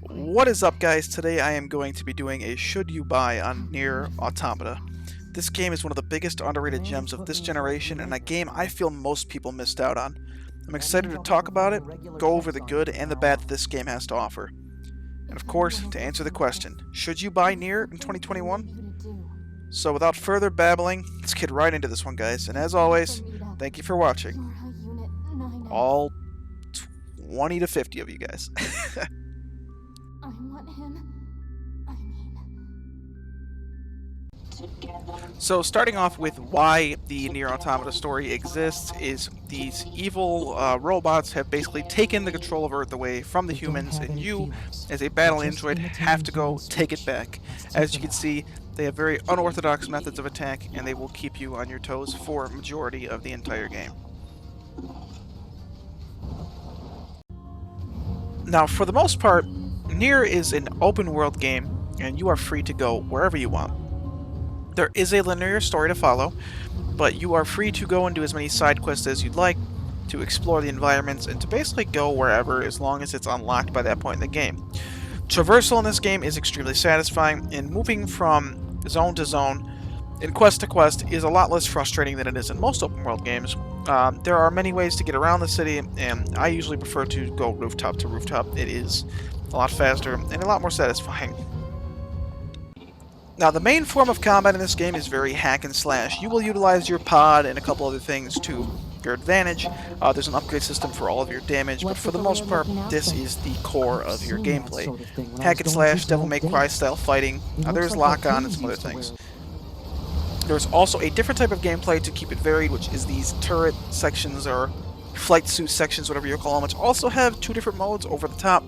What is up, guys? Today I am going to be doing a should you buy on Nier Automata. This game is one of the biggest underrated gems of this generation and a game I feel most people missed out on. I'm excited to talk about it, go over the good and the bad that this game has to offer. And of course, to answer the question, should you buy Nier in 2021? So without further babbling, let's get right into this one, guys. And as always, thank you for watching. All 20 to 50 of you guys. I want him. I mean... So starting off with why the Nier Automata story exists is these evil robots have basically taken the control of Earth away from the humans, and you, as a battle android, have to go take it back. As you can see, they have very unorthodox methods of attack, and they will keep you on your toes for a majority of the entire game. Now, for the most part, Nier is an open world game, and you are free to go wherever you want. There is a linear story to follow, but you are free to go and do as many side quests as you'd like, to explore the environments, and to basically go wherever as long as it's unlocked by that point in the game. Traversal in this game is extremely satisfying, and moving from zone to zone and quest to quest is a lot less frustrating than it is in most open world games. There are many ways to get around the city, and I usually prefer to go rooftop to rooftop. It is a lot faster and a lot more satisfying. Now, the main form of combat in this game is very hack and slash. You will utilize your pod and a couple other things to your advantage. There's an upgrade system for all of your damage, but for the most part, this is the core of your gameplay. Hack and slash, Devil May Cry style fighting, there's lock-on and some other things. There's also a different type of gameplay to keep it varied, which is these turret sections or flight suit sections, whatever you call them, which also have two different modes, over the top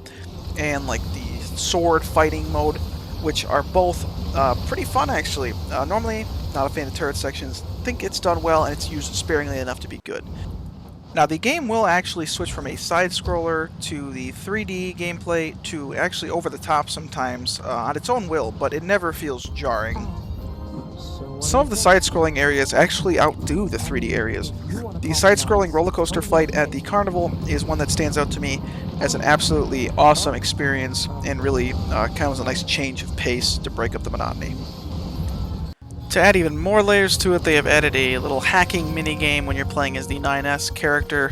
and like the sword fighting mode, which are both pretty fun actually. Normally, not a fan of turret sections. Think it's done well and it's used sparingly enough to be good. Now, the game will actually switch from a side-scroller to the 3D gameplay to actually over the top sometimes on its own will, but it never feels jarring. Some of the side-scrolling areas actually outdo the 3D areas. The side-scrolling roller coaster fight at the carnival is one that stands out to me as an absolutely awesome experience and really kind of was a nice change of pace to break up the monotony. To add even more layers to it, they have added a little hacking mini-game when you're playing as the 9S character,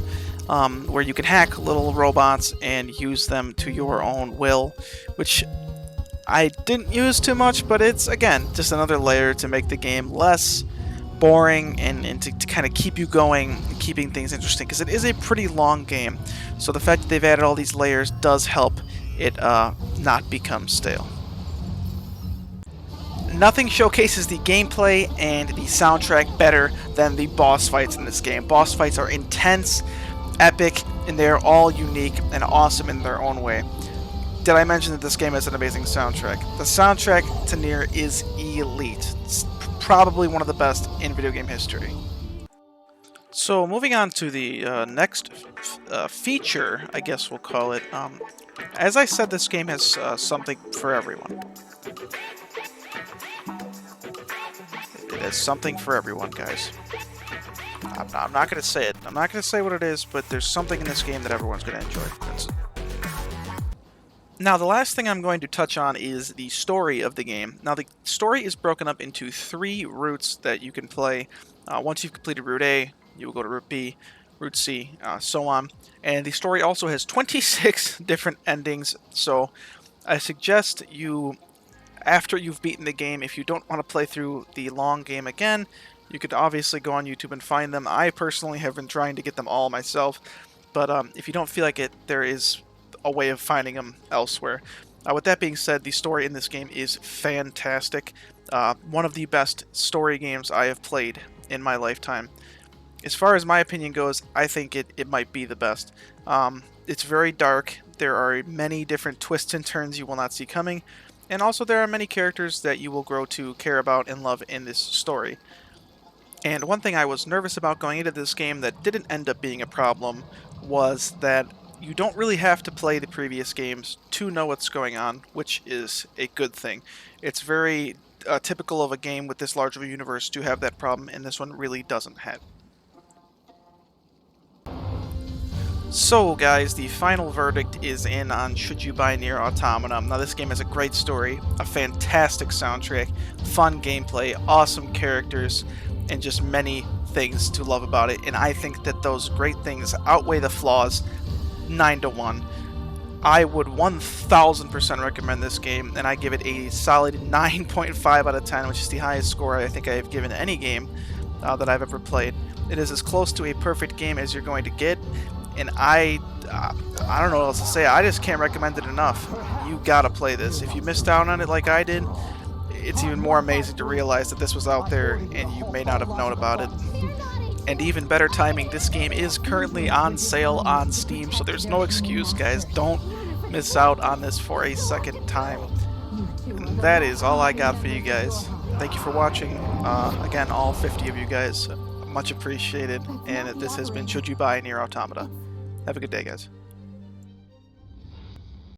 where you can hack little robots and use them to your own will, which I didn't use too much, but it's, again, just another layer to make the game less boring and to kind of keep you going and keeping things interesting, because it is a pretty long game. So the fact that they've added all these layers does help it not become stale. Nothing showcases the gameplay and the soundtrack better than the boss fights in this game. Boss fights are intense, epic, and they're all unique and awesome in their own way. Did I mention that this game has an amazing soundtrack? The soundtrack to Nier is elite. It's probably one of the best in video game history. So moving on to the next feature, I guess we'll call it. As I said, this game has something for everyone. It has something for everyone, guys. I'm not going to say it. I'm not going to say what it is, but there's something in this game that everyone's going to enjoy. Now, the last thing I'm going to touch on is the story of the game. Now, the story is broken up into 3 routes that you can play. Once you've completed Route A, you will go to Route B, Route C, so on. And the story also has 26 different endings, so I suggest you, after you've beaten the game, if you don't want to play through the long game again, you could obviously go on YouTube and find them. I personally have been trying to get them all myself, but if you don't feel like it, there is a way of finding them elsewhere. With that being said, the story in this game is fantastic. One of the best story games I have played in my lifetime. As far as my opinion goes, I think it might be the best. It's very dark. There are many different twists and turns you will not see coming. And also there are many characters that you will grow to care about and love in this story. And one thing I was nervous about going into this game that didn't end up being a problem was that you don't really have to play the previous games to know what's going on, which is a good thing. It's very typical of a game with this large of a universe to have that problem, and this one really doesn't have. So, guys, the final verdict is in on should you buy Nier Automata. Now, this game has a great story, a fantastic soundtrack, fun gameplay, awesome characters, and just many things to love about it. And I think that those great things outweigh the flaws 9 to 1. I would 1000% recommend this game, and I give it a solid 9.5 out of 10, which is the highest score I think I have given any game that I've ever played. It is as close to a perfect game as you're going to get, and I don't know what else to say. I just can't recommend it enough. You gotta play this. If you missed out on it like I did, it's even more amazing to realize that this was out there and you may not have known about it. And even better timing, this game is currently on sale on Steam, so there's no excuse, guys. Don't miss out on this for a second time. And that is all I got for you guys. Thank you for watching. Again, all 50 of you guys. Much appreciated. And this has been Should You Buy Nier Automata. Have a good day, guys.